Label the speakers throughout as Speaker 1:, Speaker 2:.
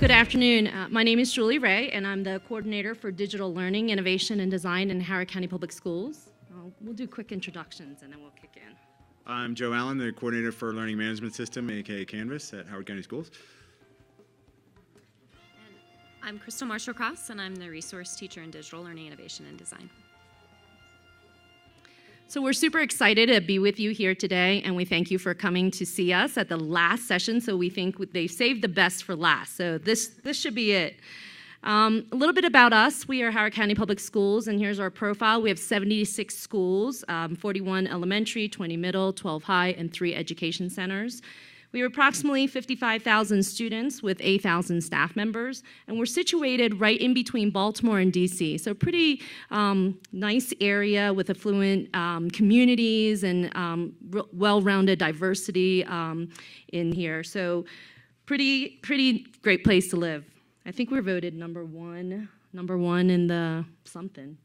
Speaker 1: Good afternoon. My name is Julie Wray, and I'm the coordinator for digital learning, innovation, and design in Howard County Public Schools. We'll do quick introductions, and then we'll kick in.
Speaker 2: I'm Joe Allen, the coordinator for Learning Management System, aka Canvas, at Howard County Schools.
Speaker 3: And I'm Crystal Marshall Krauss, and I'm the resource teacher in digital learning, innovation, and design.
Speaker 1: So we're super excited to be with you here today, and we thank you for coming to see us at the last session. So we think they saved the best for last. So this should be it. A little bit about us. We are Howard County Public Schools, and here's our profile. We have 76 schools, 41 elementary, 20 middle, 12 high, and 3 education centers. We have approximately 55,000 students with 8,000 staff members, and we're situated right in between Baltimore and DC. So pretty nice area with affluent communities and well-rounded diversity in here. So pretty great place to live. I think we're voted number one in the something.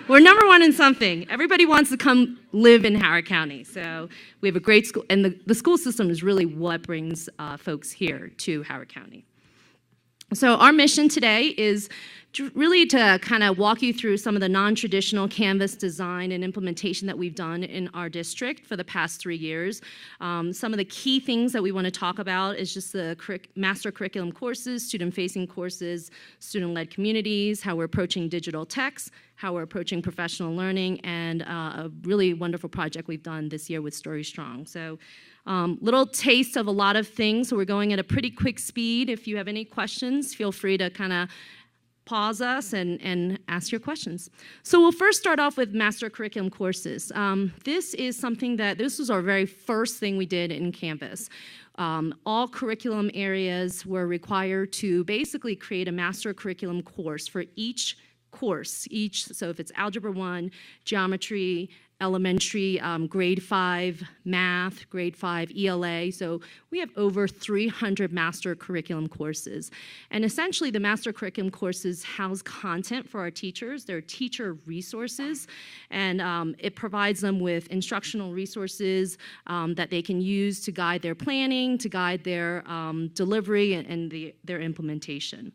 Speaker 1: We're number one in something. Everybody wants to come live in Howard County. So we have a great school, and the school system is really what brings folks here to Howard County. So our mission today is really to kind of walk you through some of the non-traditional Canvas design and implementation that we've done in our district for the past 3 years. Some of the key things that we want to talk about is just the master curriculum courses, student-facing courses, student-led communities, how we're approaching digital texts, how we're approaching professional learning, and a really wonderful project we've done this year with Story Strong. So little taste of a lot of things. So we're going at a pretty quick speed. If you have any questions, feel free to kind of pause us and ask your questions. So we'll first start off with master curriculum courses. This was our very first thing we did in Canvas. All curriculum areas were required to basically create a master curriculum course for each course. So if it's Algebra 1, Geometry, Elementary, Grade 5 Math, Grade 5 ELA. So we have over 300 master curriculum courses. And essentially the master curriculum courses house content for our teachers. They're teacher resources, and it provides them with instructional resources that they can use to guide their planning, to guide their delivery and their implementation.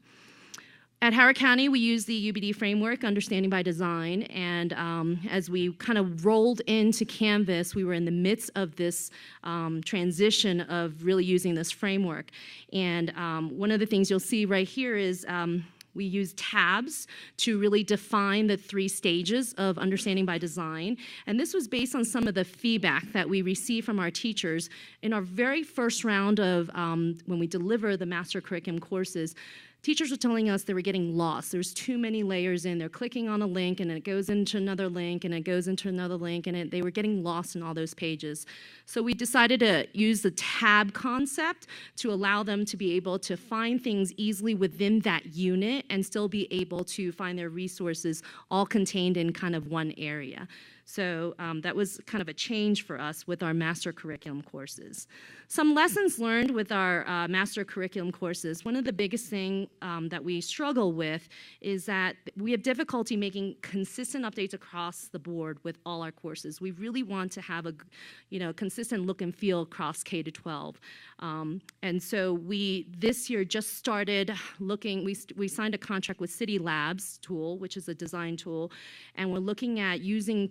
Speaker 1: At Howard County, we use the UBD framework, Understanding by Design, and as we kind of rolled into Canvas, we were in the midst of this transition of really using this framework. And one of the things you'll see right here is we use tabs to really define the 3 stages of Understanding by Design. And this was based on some of the feedback that we received from our teachers in our very first round of when we deliver the master curriculum courses. Teachers were telling us they were getting lost. There's too many layers in. They're clicking on a link, and it goes into another link, and it goes into another link, and they were getting lost in all those pages. So we decided to use the tab concept to allow them to be able to find things easily within that unit and still be able to find their resources all contained in kind of one area. So that was kind of a change for us with our master curriculum courses. Some lessons learned with our master curriculum courses. One of the biggest things that we struggle with is that we have difficulty making consistent updates across the board with all our courses. We really want to have a consistent look and feel across K-12. And so we this year just started looking, we signed a contract with City Labs tool, which is a design tool, and we're looking at using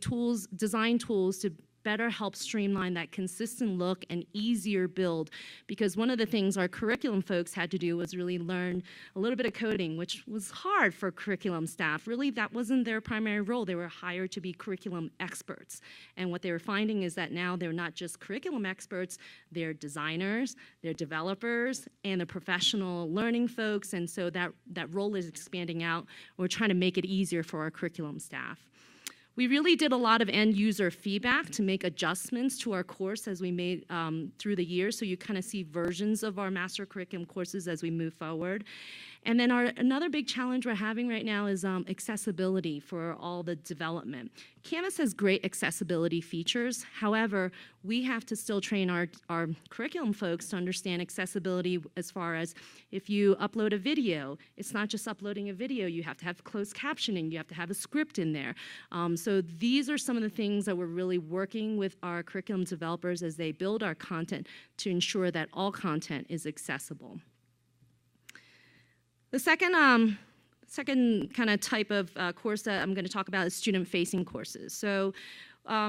Speaker 1: design tools to better help streamline that consistent look and easier build, because one of the things our curriculum folks had to do was really learn a little bit of coding, which was hard for curriculum staff. Really, that wasn't their primary role. They were hired to be curriculum experts. And what they were finding is that now they're not just curriculum experts, they're designers, they're developers, and they're professional learning folks, and so that role is expanding out. We're trying to make it easier for our curriculum staff. We really did a lot of end-user feedback to make adjustments to our course as we made through the year, so you kind of see versions of our master curriculum courses as we move forward. And then another big challenge we're having right now is accessibility for all the development. Canvas has great accessibility features. However, we have to still train our curriculum folks to understand accessibility as far as if you upload a video, it's not just uploading a video. You have to have closed captioning. You have to have a script in there. So these are some of the things that we're really working with our curriculum developers as they build our content to ensure that all content is accessible. The second kind of type of course that I'm going to talk about is student-facing courses. So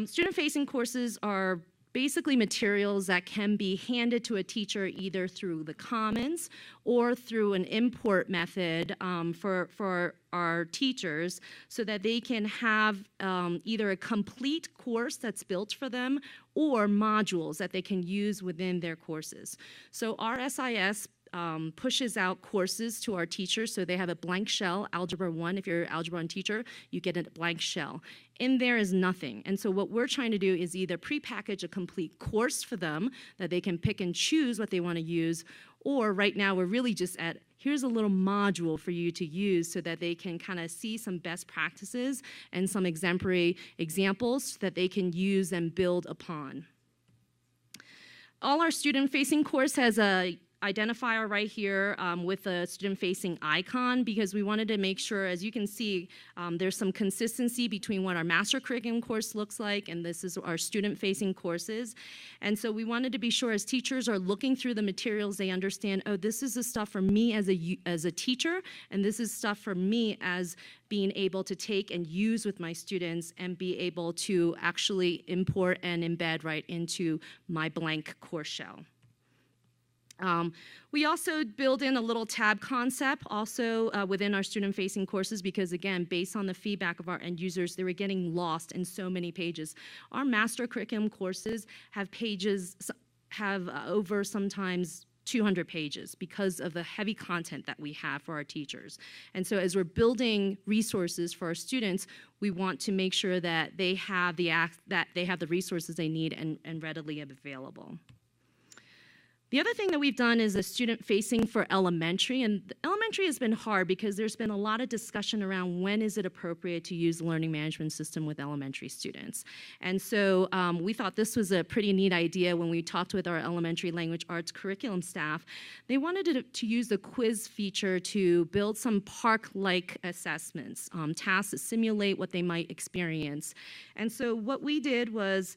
Speaker 1: student-facing courses are basically materials that can be handed to a teacher either through the Commons or through an import method for our teachers so that they can have either a complete course that's built for them or modules that they can use within their courses. So our SIS pushes out courses to our teachers, so they have a blank shell, Algebra 1. If you're an Algebra 1 teacher, you get a blank shell. In there is nothing. And so what we're trying to do is either prepackage a complete course for them that they can pick and choose what they want to use, or right now we're really just at, here's a little module for you to use so that they can kind of see some best practices and some exemplary examples that they can use and build upon. All our student-facing course has a identifier right here with a student-facing icon because we wanted to make sure, as you can see, there's some consistency between what our master curriculum course looks like and this is our student-facing courses. And so we wanted to be sure as teachers are looking through the materials, they understand, oh, this is the stuff for me as a teacher, and this is stuff for me as being able to take and use with my students and be able to actually import and embed right into my blank course shell. We also build in a little tab concept also within our student-facing courses because, again, based on the feedback of our end users, they were getting lost in so many pages. Our master curriculum courses have over sometimes 200 pages because of the heavy content that we have for our teachers. And so as we're building resources for our students, we want to make sure that they have the resources they need and readily available. The other thing that we've done is a student-facing for elementary, and elementary has been hard because there's been a lot of discussion around when is it appropriate to use the learning management system with elementary students. And so we thought this was a pretty neat idea when we talked with our elementary language arts curriculum staff. They wanted to use the quiz feature to build some park-like assessments, tasks to simulate what they might experience. And so what we did was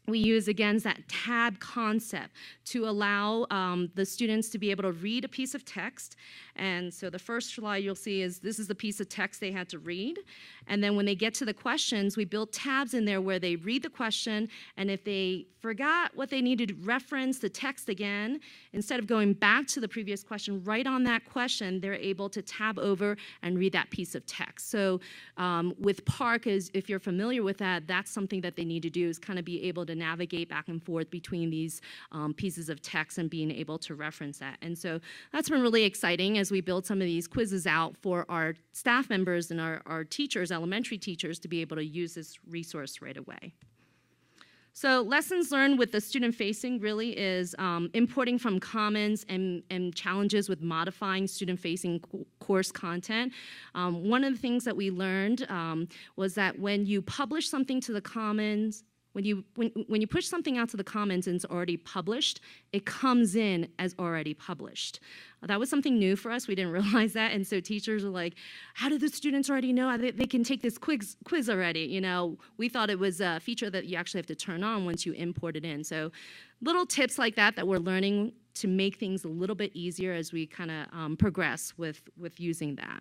Speaker 1: we use, again, that tab concept to allow the students to be able to read a piece of text. And so the first slide you'll see is this is the piece of text they had to read. And then when they get to the questions, we built tabs in there where they read the question, and if they forgot what they needed to reference the text again, instead of going back to the previous question, right on that question, they're able to tab over and read that piece of text. So with Park, if you're familiar with that, that's something that they need to do is kind of be able to navigate back and forth between these pieces of text and being able to reference that. And so that's been really exciting as we build some of these quizzes out for our staff members and our teachers, elementary teachers, to be able to use this resource right away. So lessons learned with the student-facing really is importing from Commons and challenges with modifying student-facing course content. One of the things that we learned was that when you publish something to the Commons, when you push something out to the Commons and it's already published, it comes in as already published. That was something new for us. We didn't realize that, and so teachers are like, how do the students already know they can take this quiz already? You know, we thought it was a feature that you actually have to turn on once you import it in. So little tips like that we're learning to make things a little bit easier as we kind of progress with using that.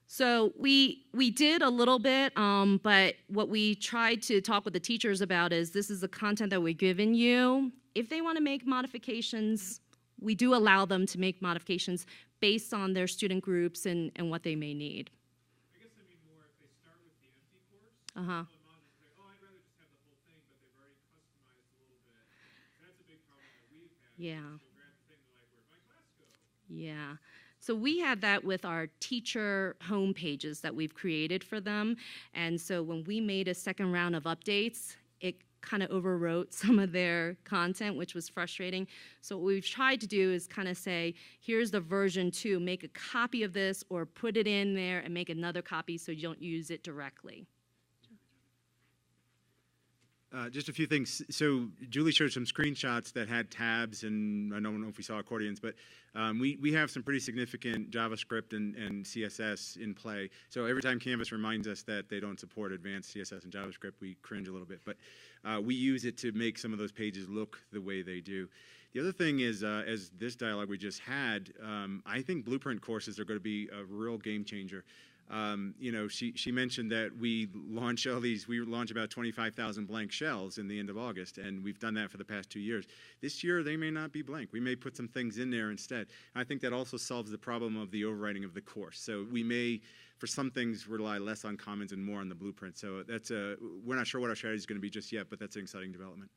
Speaker 1: So we did a little bit, but what we tried to talk with the teachers about is this is the content that we've given you. If they want to make modifications, we do allow them to make modifications based on their student groups and what they may need.
Speaker 4: I guess I mean more if they start with the empty course, some modules say, oh, I'd rather just have the whole thing, but they've already customized a little bit. That's a big problem that we've had.
Speaker 1: Yeah.
Speaker 4: They'll grab the thing, they're like, where'd my class go?
Speaker 1: Yeah. So we had that with our teacher home pages that we've created for them. And so when we made a second round of updates, it kind of overwrote some of their content, which was frustrating. So what we've tried to do is kind of say, here's the version 2, make a copy of this or put it in there and make another copy so you don't use it directly.
Speaker 2: Just a few things. So Julie showed some screenshots that had tabs, and I don't know if we saw accordions, but we have some pretty significant JavaScript and CSS in play. So every time Canvas reminds us that they don't support advanced CSS and JavaScript, we cringe a little bit. But we use it to make some of those pages look the way they do. The other thing is, as this dialogue we just had, I think Blueprint courses are going to be a real game changer. She mentioned that we launch about 25,000 blank shells in the end of August, and we've done that for the past 2 years. This year, they may not be blank. We may put some things in there instead. I think that also solves the problem of the overwriting of the course. So we may, for some things, rely less on Commons and more on the Blueprint. So we're not sure what our strategy is going to be just yet, but that's an exciting development.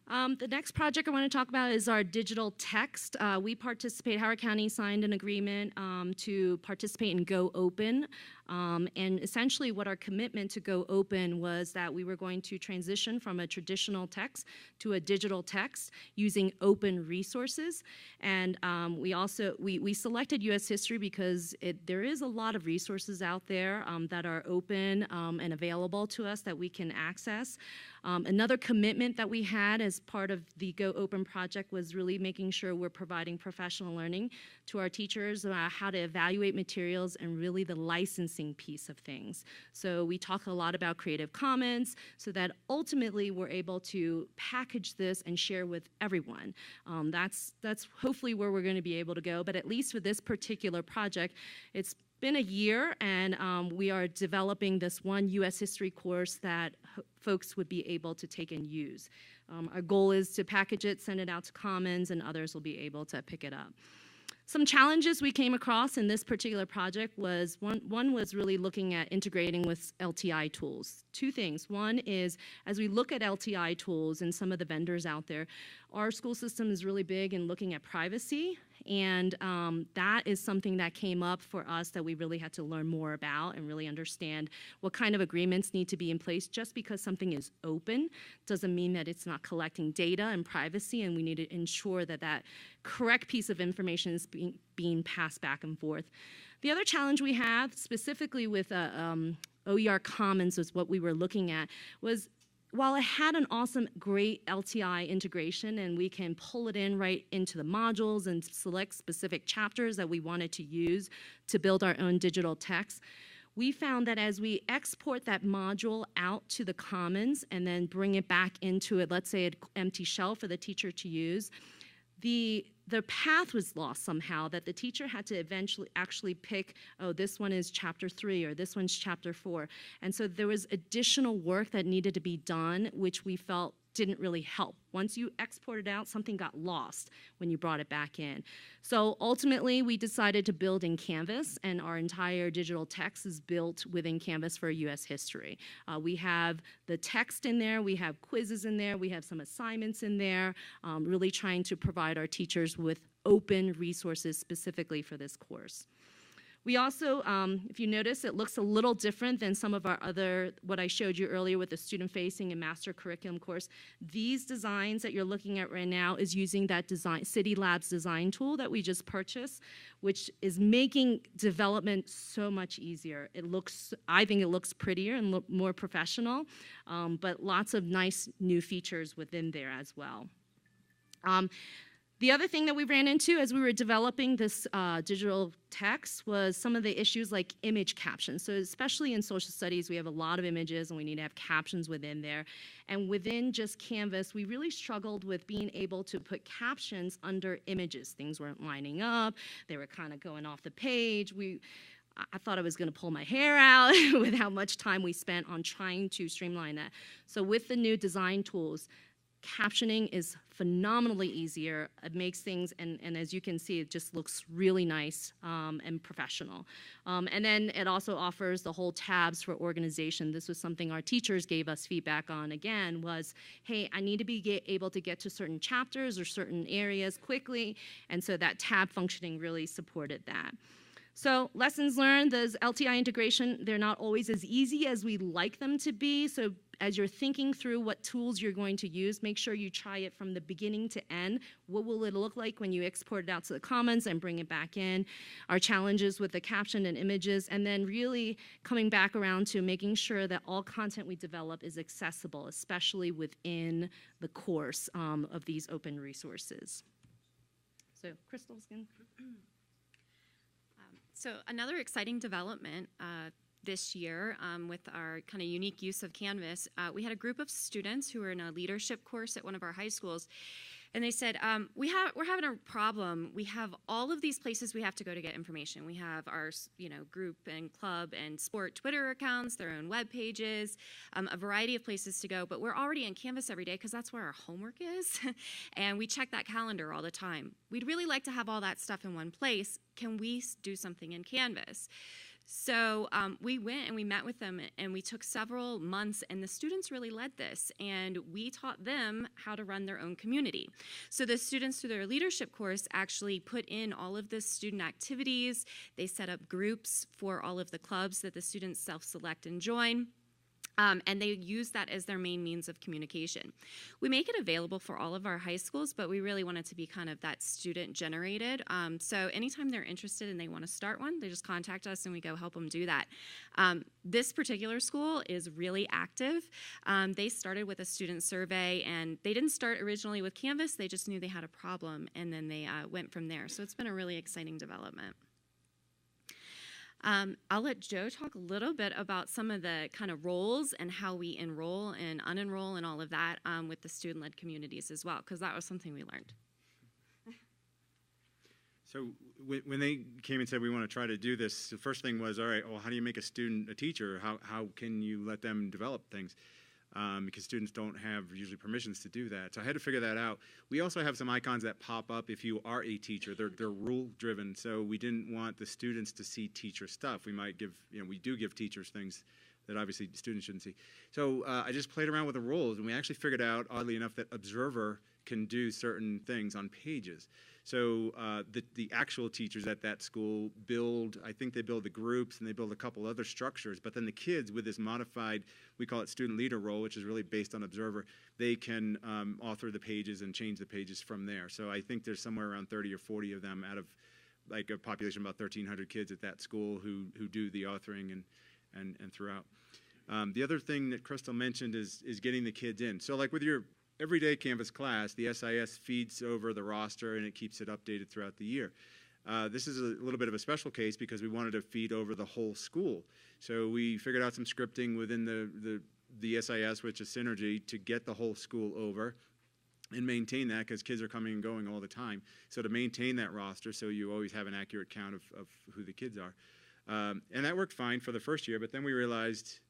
Speaker 1: The next project I want to talk about is our digital text. Howard County signed an agreement to participate in Go Open. And essentially what our commitment to Go Open was that we were going to transition from a traditional text to a digital text using open resources. And we selected U.S. history because there is a lot of resources out there that are open and available to us that we can access. Another commitment that we had as part of the Go Open project was really making sure we're providing professional learning to our teachers about how to evaluate materials and really the licensing piece of things. So we talk a lot about Creative Commons so that ultimately we're able to package this and share with everyone. That's hopefully where we're going to be able to go, but at least for this particular project, it's been a year, and we are developing this one U.S. history course that folks would be able to take and use. Our goal is to package it, send it out to Commons, and others will be able to pick it up. Some challenges we came across in this particular project was, one was really looking at integrating with LTI tools. Two things. One is, as we look at LTI tools and some of the vendors out there, our school system is really big in looking at privacy, and that is something that came up for us that we really had to learn more about and really understand what kind of agreements need to be in place. Just because something is open doesn't mean that it's not collecting data and privacy, and we need to ensure that that correct piece of information is being passed back and forth. The other challenge we have, specifically with OER Commons, was what we were looking at, was while it had an awesome, great LTI integration and we can pull it in right into the modules and select specific chapters that we wanted to use to build our own digital text, we found that as we export that module out to the Commons and then bring it back into it, let's say an empty shell for the teacher to use, the path was lost somehow, that the teacher had to eventually actually pick, oh, this one is chapter 3 or this one's chapter 4. And so there was additional work that needed to be done, which we felt didn't really help. Once you exported out, something got lost when you brought it back in. So ultimately, we decided to build in Canvas, and our entire digital text is built within Canvas for U.S. history. We have the text in there, we have quizzes in there, we have some assignments in there, really trying to provide our teachers with open resources specifically for this course. We also, if you notice, it looks a little different than some of our other, what I showed you earlier with the student-facing and master curriculum course. These designs that you're looking at right now is using that City Labs design tool that we just purchased, which is making development so much easier. I think it looks prettier and more professional, but lots of nice new features within there as well. The other thing that we ran into as we were developing this digital text was some of the issues like image captions. So especially in social studies, we have a lot of images and we need to have captions within there. And within just Canvas, we really struggled with being able to put captions under images. Things weren't lining up, they were kind of going off the page. I thought I was going to pull my hair out with how much time we spent on trying to streamline that. So with the new design tools, captioning is phenomenally easier. It makes things, and as you can see, it just looks really nice and professional. And then it also offers the whole tabs for organization. This was something our teachers gave us feedback on, again, was, hey, I need to be able to get to certain chapters or certain areas quickly, and so that tab functioning really supported that. So lessons learned, those LTI integration, they're not always as easy as we like them to be. So as you're thinking through what tools you're going to use, make sure you try it from the beginning to end. What will it look like when you export it out to the Commons and bring it back in? Our challenges with the caption and images, and then really coming back around to making sure that all content we develop is accessible, especially within the course of these open resources. So Crystal's going to...
Speaker 3: So another exciting development this year with our kind of unique use of Canvas, we had a group of students who were in a leadership course at one of our high schools, and they said, we're having a problem. We have all of these places we have to go to get information. We have our group and club and sport Twitter accounts, their own web pages, a variety of places to go, but we're already in Canvas every day because that's where our homework is, and we check that calendar all the time. We'd really like to have all that stuff in one place. Can we do something in Canvas? So we went and we met with them, and we took several months, and the students really led this, and we taught them how to run their own community. So the students through their leadership course actually put in all of the student activities. They set up groups for all of the clubs that the students self-select and join. And they use that as their main means of communication. We make it available for all of our high schools, but we really want it to be kind of that student-generated. So anytime they're interested and they want to start one, they just contact us and we go help them do that. This particular school is really active. They started with a student survey, and they didn't start originally with Canvas. They just knew they had a problem, and then they went from there. So it's been a really exciting development. I'll let Joe talk a little bit about some of the kind of roles and how we enroll and unenroll and all of that with the student-led communities as well, because that was something we learned.
Speaker 2: So when they came and said we want to try to do this, the first thing was, all right, well, how do you make a student a teacher? How can you let them develop things? Because students don't have usually permissions to do that. So I had to figure that out. We also have some icons that pop up if you are a teacher. They're rule-driven, so we didn't want the students to see teacher stuff. We might give, we do give teachers things that obviously students shouldn't see. So I just played around with the rules, and we actually figured out, oddly enough, that Observer can do certain things on pages. So the actual teachers at that school build, I think they build the groups and they build a couple other structures, but then the kids with this modified, we call it student leader role, which is really based on Observer, they can author the pages and change the pages from there. So I think there's somewhere around 30 or 40 of them out of like a population of about 1,300 kids at that school who do the authoring and throughout. The other thing that Crystal mentioned is getting the kids in. So like with your everyday Canvas class, the SIS feeds over the roster and it keeps it updated throughout the year. This is a little bit of a special case because we wanted to feed over the whole school. So we figured out some scripting within the SIS, which is Synergy, to get the whole school over and maintain that because kids are coming and going all the time. So to maintain that roster so you always have an accurate count of who the kids are. And that worked fine for the first year, but then we realized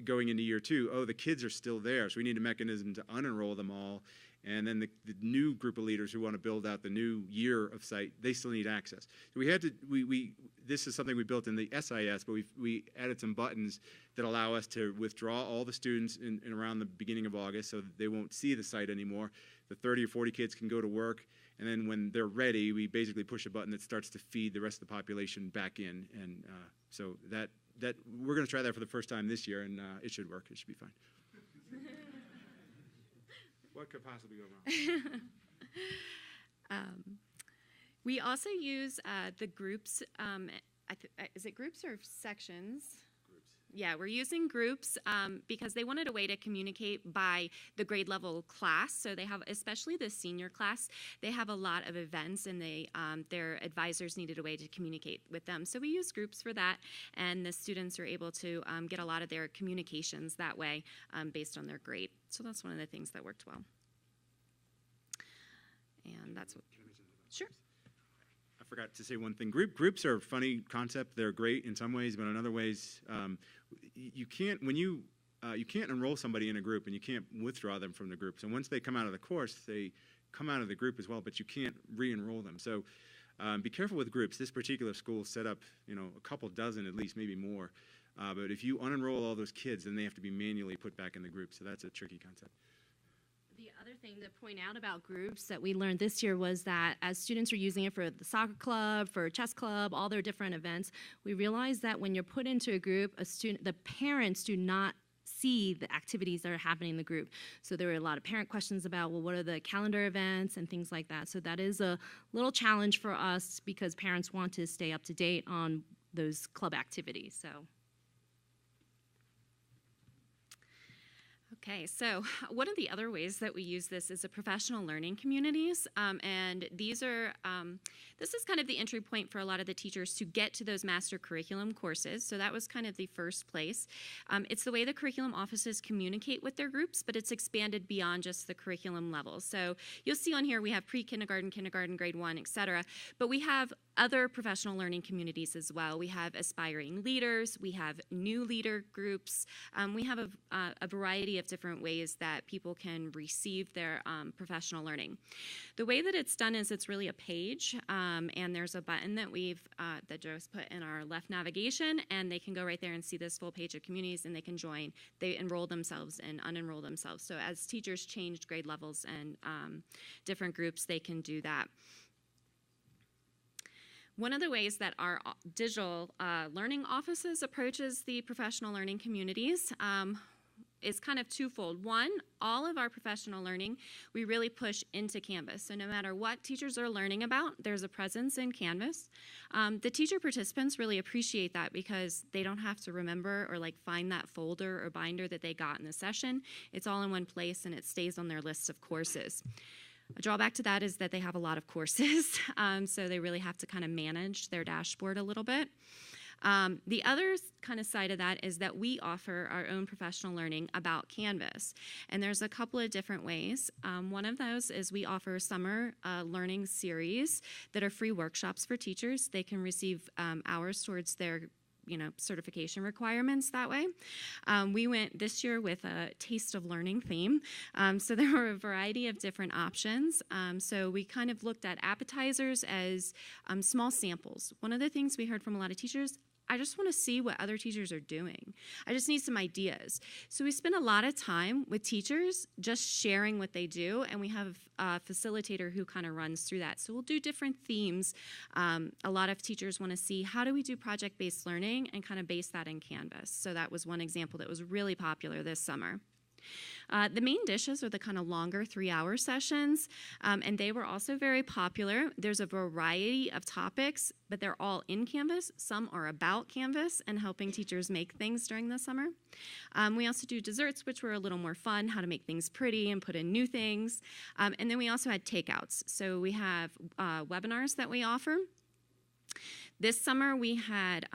Speaker 2: going into year 2, the kids are still there, so we need a mechanism to unenroll them all. And then the new group of leaders who want to build out the new year of site, they still need access. So we had to, this is something we built in the SIS, but we added some buttons that allow us to withdraw all the students in around the beginning of August so that they won't see the site anymore. The 30 or 40 kids can go to work, and then when they're ready, we basically push a button that starts to feed the rest of the population back in. And so that we're going to try that for the first time this year, and it should work. It should be fine. What could possibly go wrong?
Speaker 3: We also use the groups. Is it groups or sections?
Speaker 2: Groups.
Speaker 3: Yeah, we're using groups because they wanted a way to communicate by the grade level class. So they have, especially the senior class, they have a lot of events, and their advisors needed a way to communicate with them. So we use groups for that, and the students are able to get a lot of their communications that way based on their grade. So that's one of the things that worked well. And that's what.
Speaker 2: Can I mention that?
Speaker 3: Sure.
Speaker 2: I forgot to say one thing. Groups are a funny concept. They're great in some ways, but in other ways, you can't enroll somebody in a group and you can't withdraw them from the group. So once they come out of the course, they come out of the group as well, but you can't re-enroll them. So be careful with groups. This particular school set up, a couple dozen at least, maybe more. But if you unenroll all those kids, then they have to be manually put back in the group. So that's a tricky concept.
Speaker 1: The other thing to point out about groups that we learned this year was that as students are using it for the soccer club, for chess club, all their different events, we realized that when you're put into a group, the parents do not see the activities that are happening in the group. So there were a lot of parent questions about, well, what are the calendar events and things like that. So that is a little challenge for us because parents want to stay up to date on those club activities. So.
Speaker 3: Okay, so one of the other ways that we use this is the professional learning communities, and these are, this is kind of the entry point for a lot of the teachers to get to those master curriculum courses. So that was kind of the first place. It's the way the curriculum offices communicate with their groups, but it's expanded beyond just the curriculum level. So you'll see on here we have pre-kindergarten, kindergarten, grade 1, etc. But we have other professional learning communities as well. We have aspiring leaders, we have new leader groups, we have a variety of different ways that people can receive their professional learning. The way that it's done is it's really a page, and there's a button that that Joe's put in our left navigation, and they can go right there and see this full page of communities, and they can join. They enroll themselves and unenroll themselves. So as teachers change grade levels and different groups, they can do that. One of the ways that our digital learning offices approaches the professional learning communities is kind of twofold. One, all of our professional learning, we really push into Canvas. So no matter what teachers are learning about, there's a presence in Canvas. The teacher participants really appreciate that because they don't have to remember or like find that folder or binder that they got in the session. It's all in one place and it stays on their list of courses. A drawback to that is that they have a lot of courses, so they really have to kind of manage their dashboard a little bit. The other kind of side of that is that we offer our own professional learning about Canvas, and there's a couple of different ways. One of those is we offer summer learning series that are free workshops for teachers. They can receive hours towards their certification requirements that way. We went this year with a taste of learning theme. So there were a variety of different options. So we kind of looked at appetizers as small samples. One of the things we heard from a lot of teachers, I just want to see what other teachers are doing. I just need some ideas. So we spend a lot of time with teachers just sharing what they do, and we have a facilitator who kind of runs through that. So we'll do different themes. A lot of teachers want to see how do we do project-based learning and kind of base that in Canvas. So that was one example that was really popular this summer. The main dishes are the kind of longer 3-hour sessions, and they were also very popular. There's a variety of topics, but they're all in Canvas. Some are about Canvas and helping teachers make things during the summer. We also do desserts, which were a little more fun, how to make things pretty and put in new things. And then we also had takeouts. So we have webinars that we offer. This summer we had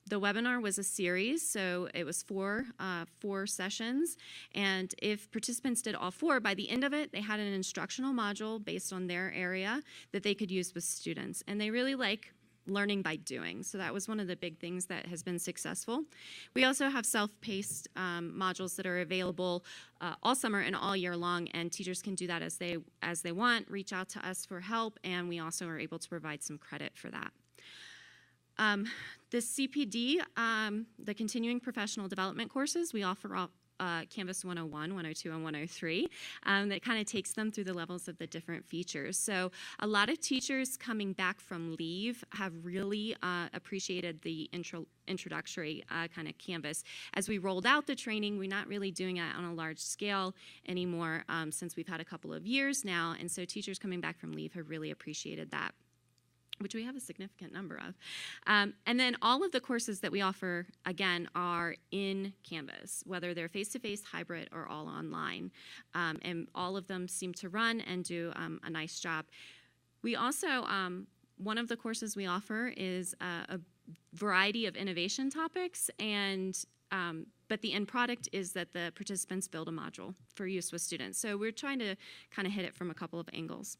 Speaker 3: the webinar was a series, so it was four sessions, and if participants did all 4, by the end of it, they had an instructional module based on their area that they could use with students, and they really like learning by doing, so that was one of the big things that has been successful. We also have self-paced modules that are available all summer and all year long, and teachers can do that as they want, reach out to us for help, and we also are able to provide some credit for that. The CPD, the continuing professional development courses, we offer Canvas 101, 102, and 103 that kind of takes them through the levels of the different features. So a lot of teachers coming back from leave have really appreciated the introductory kind of Canvas. As we rolled out the training, we're not really doing it on a large scale anymore since we've had a couple of years now, and so teachers coming back from leave have really appreciated that, which we have a significant number of. And then all of the courses that we offer, again, are in Canvas, whether they're face-to-face, hybrid, or all online. And all of them seem to run and do a nice job. We also, one of the courses we offer is a variety of innovation topics, and but the end product is that the participants build a module for use with students. So we're trying to kind of hit it from a couple of angles.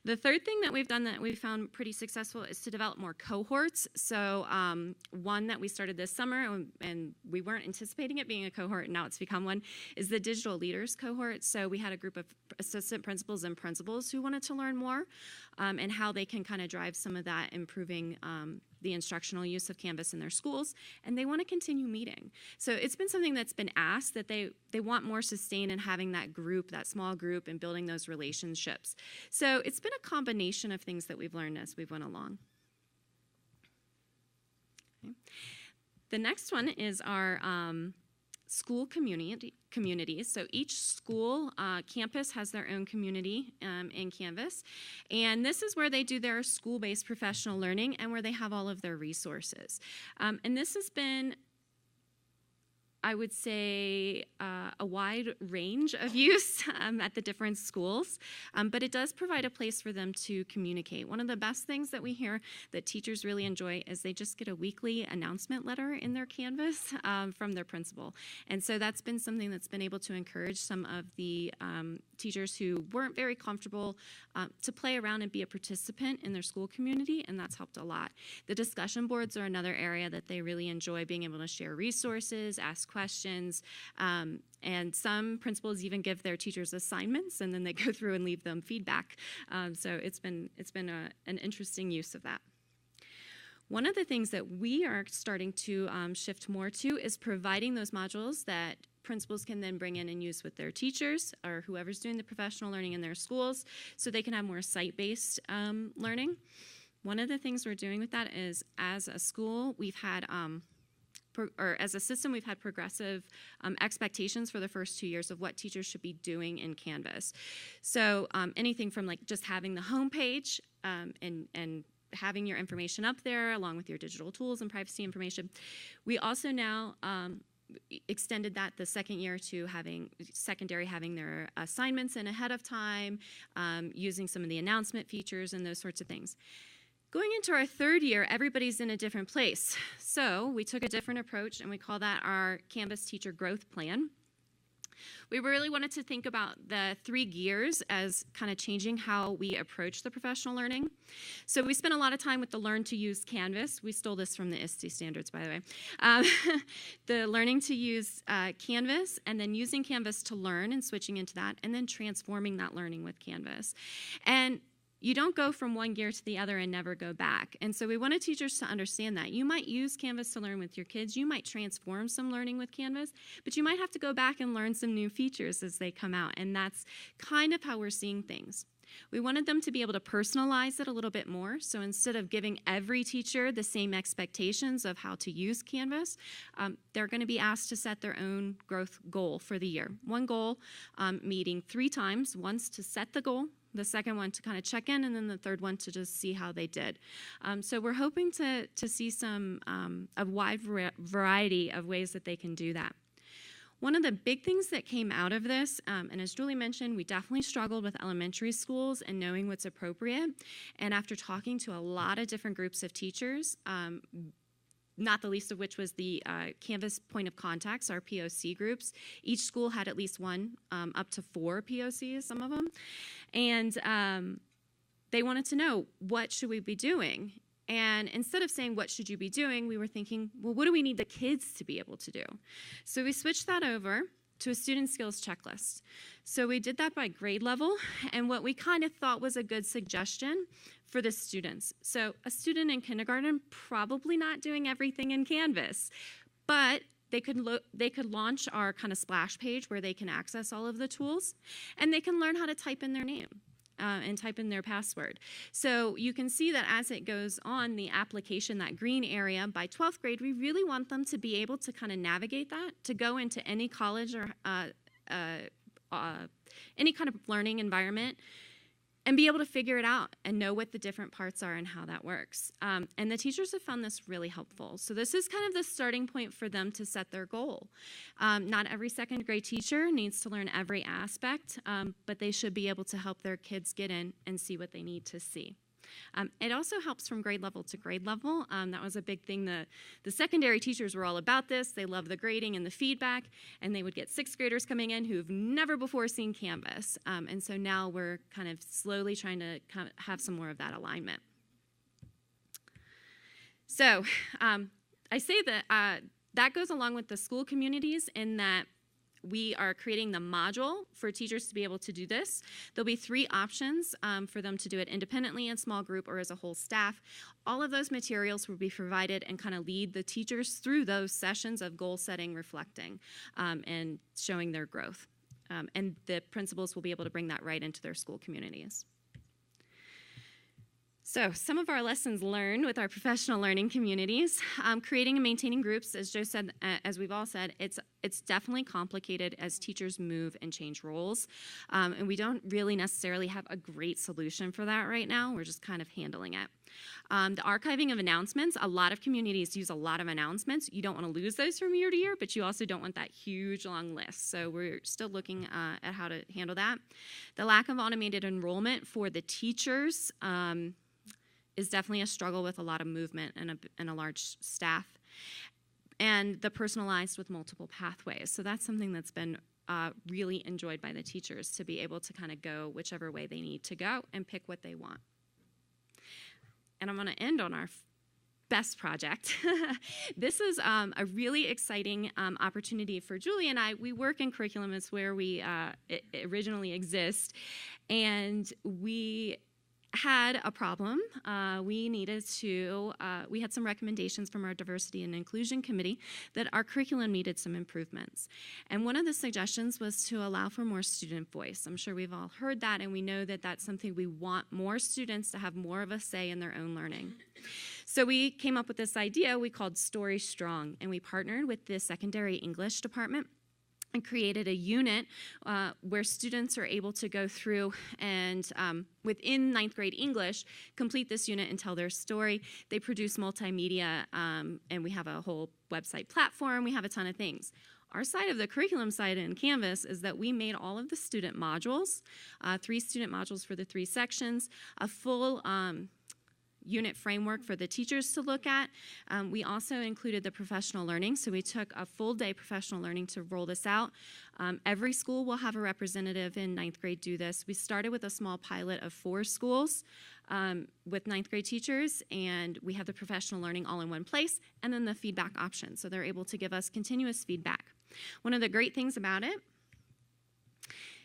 Speaker 3: The third thing that we've done that we've found pretty successful is to develop more cohorts. So one that we started this summer, and we weren't anticipating it being a cohort, and now it's become one, is the digital leaders cohort. So we had a group of assistant principals and principals who wanted to learn more and how they can kind of drive some of that, improving the instructional use of Canvas in their schools, and they want to continue meeting. So it's been something that's been asked, that they want more sustain in having that group, that small group, and building those relationships. So it's been a combination of things that we've learned as we went along. Okay. The next one is our school communities. So each school campus has their own community in Canvas. And this is where they do their school-based professional learning and where they have all of their resources. And this has been, I would say, a wide range of use at the different schools, but it does provide a place for them to communicate. One of the best things that we hear that teachers really enjoy is they just get a weekly announcement letter in their Canvas from their principal. And so that's been something that's been able to encourage some of the teachers who weren't very comfortable to play around and be a participant in their school community, and that's helped a lot. The discussion boards are another area that they really enjoy, being able to share resources, ask questions, and some principals even give their teachers assignments, and then they go through and leave them feedback. So it's been an interesting use of that. One of the things that we are starting to shift more to is providing those modules that principals can then bring in and use with their teachers or whoever's doing the professional learning in their schools, so they can have more site-based learning. One of the things we're doing with that is, as a school, we've had as a system, we've had progressive expectations for the first 2 years of what teachers should be doing in Canvas. So anything from like just having the homepage and having your information up there along with your digital tools and privacy information. We also now extended that the second year to having their assignments in ahead of time, using some of the announcement features and those sorts of things. Going into our third year, everybody's in a different place. So we took a different approach, and we call that our Canvas Teacher Growth Plan. We really wanted to think about the 3 gears as kind of changing how we approach the professional learning. So we spent a lot of time with the Learn to Use Canvas. We stole this from the ISTE standards, by the way. The learning to use Canvas, and then using Canvas to learn and switching into that, and then transforming that learning with Canvas. And you don't go from one gear to the other and never go back. And so we wanted teachers to understand that. You might use Canvas to learn with your kids. You might transform some learning with Canvas, but you might have to go back and learn some new features as they come out. And that's kind of how we're seeing things. We wanted them to be able to personalize it a little bit more. So instead of giving every teacher the same expectations of how to use Canvas, they're going to be asked to set their own growth goal for the year. One goal meeting 3 times, once to set the goal, the second one to kind of check in, and then the third one to just see how they did. So we're hoping to see a wide variety of ways that they can do that. One of the big things that came out of this, and as Julie mentioned, we definitely struggled with elementary schools and knowing what's appropriate. And after talking to a lot of different groups of teachers, not the least of which was the Canvas point of contacts, our POC groups. Each school had at least one, up to 4 POCs, some of them. And they wanted to know, what should we be doing? And instead of saying, what should you be doing, we were thinking, well, what do we need the kids to be able to do? So we switched that over to a student skills checklist. So we did that by grade level, and what we kind of thought was a good suggestion for the students. So a student in kindergarten probably not doing everything in Canvas, but they could launch our kind of splash page where they can access all of the tools, and they can learn how to type in their name and type in their password. So you can see that as it goes on, the application, that green area, by 12th grade, we really want them to be able to kind of navigate that, to go into any college or any kind of learning environment and be able to figure it out and know what the different parts are and how that works. And the teachers have found this really helpful. So this is kind of the starting point for them to set their goal. Not every second grade teacher needs to learn every aspect, but they should be able to help their kids get in and see what they need to see. It also helps from grade level to grade level. That was a big thing. The secondary teachers were all about this. They love the grading and the feedback, and they would get 6th graders coming in who've never before seen Canvas. And so now we're kind of slowly trying to have some more of that alignment. So I say that that goes along with the school communities in that we are creating the module for teachers to be able to do this. There'll be 3 options for them to do it independently, in small group, or as a whole staff. All of those materials will be provided and kind of lead the teachers through those sessions of goal setting, reflecting, and showing their growth. And the principals will be able to bring that right into their school communities. So some of our lessons learned with our professional learning communities, creating and maintaining groups, as Joe said, as we've all said, it's definitely complicated as teachers move and change roles. And we don't really necessarily have a great solution for that right now. We're just kind of handling it. The archiving of announcements, a lot of communities use a lot of announcements. You don't want to lose those from year to year, but you also don't want that huge long list. So we're still looking at how to handle that. The lack of automated enrollment for the teachers is definitely a struggle with a lot of movement and a large staff. And the personalized with multiple pathways. So that's something that's been really enjoyed by the teachers, to be able to kind of go whichever way they need to go and pick what they want. And I'm going to end on our best project. This is a really exciting opportunity for Julie and I. We work in curriculum. It's where we originally exist. And we had a problem. We had some recommendations from our diversity and inclusion committee that our curriculum needed some improvements. And one of the suggestions was to allow for more student voice. I'm sure we've all heard that, and we know that that's something we want more students to have more of a say in their own learning. So we came up with this idea we called Story Strong, and we partnered with the secondary English department and created a unit where students are able to go through and within 9th grade English, complete this unit and tell their story. They produce multimedia, and we have a whole website platform. We have a ton of things. Our side of the curriculum side in Canvas is that we made all of the student modules, 3 student modules for the 3 sections, a full unit framework for the teachers to look at. We also included the professional learning, so we took a full day professional learning to roll this out. Every school will have a representative in 9th grade do this. We started with a small pilot of 4 schools with 9th grade teachers, and we have the professional learning all in one place, and then the feedback option, so they're able to give us continuous feedback. One of the great things about it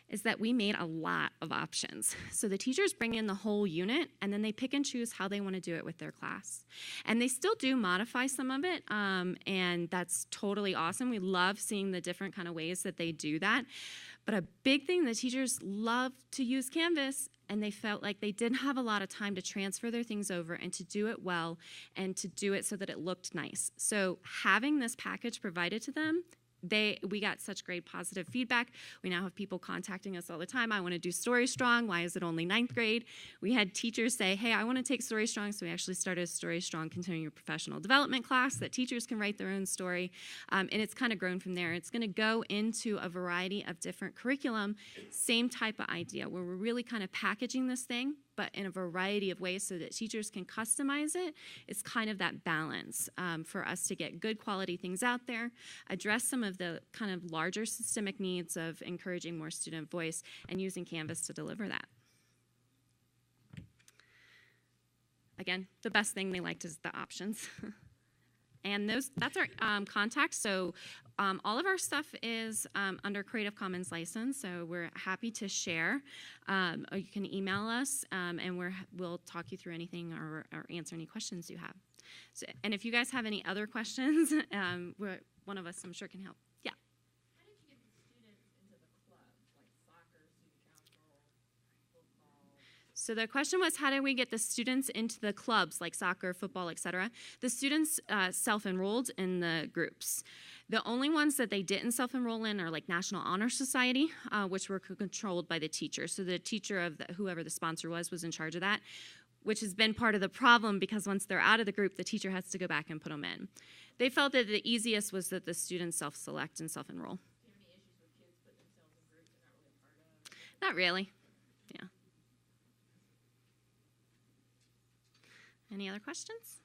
Speaker 3: is that we made a lot of options. So the teachers bring in the whole unit, and then they pick and choose how they want to do it with their class. And they still do modify some of it, and that's totally awesome. We love seeing the different kind of ways that they do that. But a big thing, the teachers love to use Canvas, and they felt like they didn't have a lot of time to transfer their things over and to do it well and to do it so that it looked nice. So having this package provided to them, we got such great positive feedback. We now have people contacting us all the time. I want to do Story Strong. Why is it only 9th grade? We had teachers say, hey, I want to take Story Strong. So we actually started a Story Strong continuing professional development class that teachers can write their own story. And it's kind of grown from there. It's going to go into a variety of different curriculum, same type of idea, where we're really kind of packaging this thing, but in a variety of ways so that teachers can customize it. It's kind of that balance for us to get good quality things out there, address some of the kind of larger systemic needs of encouraging more student voice, and using Canvas to deliver that. Again, the best thing they liked is the options. And that's our contact. So all of our stuff is under Creative Commons license, so we're happy to share. Or you can email us, and we'll talk you through anything or answer any questions you have. So, and if you guys have any other questions, one of us, I'm sure, can help. Yeah.
Speaker 5: How did you get the students into the clubs, like soccer, student council, football?
Speaker 3: So the question was, how do we get the students into the clubs like soccer, football, etc.? The students self-enrolled in the groups. The only ones that they didn't self-enroll in are like National Honor Society, which were controlled by the teacher. So the teacher of whoever the sponsor was in charge of that, which has been part of the problem because once they're out of the group, the teacher has to go back and put them in. They felt that the easiest was that the students self-select and self-enroll.
Speaker 5: Do you have any issues with kids putting themselves in groups they're not really a part of?
Speaker 3: Not really. Yeah. Any other questions?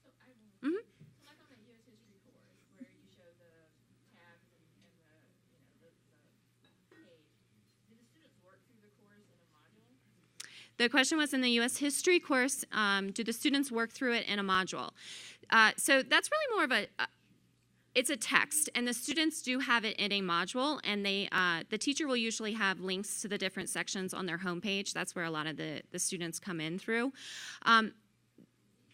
Speaker 5: So I have one.
Speaker 3: Mm-hmm.
Speaker 5: So like on the U.S. history course where you show the tabs and the page, do the students work through the course in a module?
Speaker 3: The question was, in the U.S. history course, do the students work through it in a module? So that's really more of it's a text, and the students do have it in a module, and the teacher will usually have links to the different sections on their homepage. That's where a lot of the students come in through.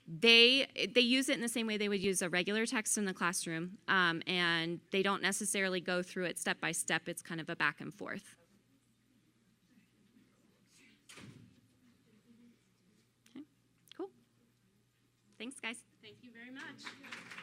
Speaker 3: They use it in the same way they would use a regular text in the classroom, and they don't necessarily go through it step by step. It's kind of a back and forth.
Speaker 1: very much.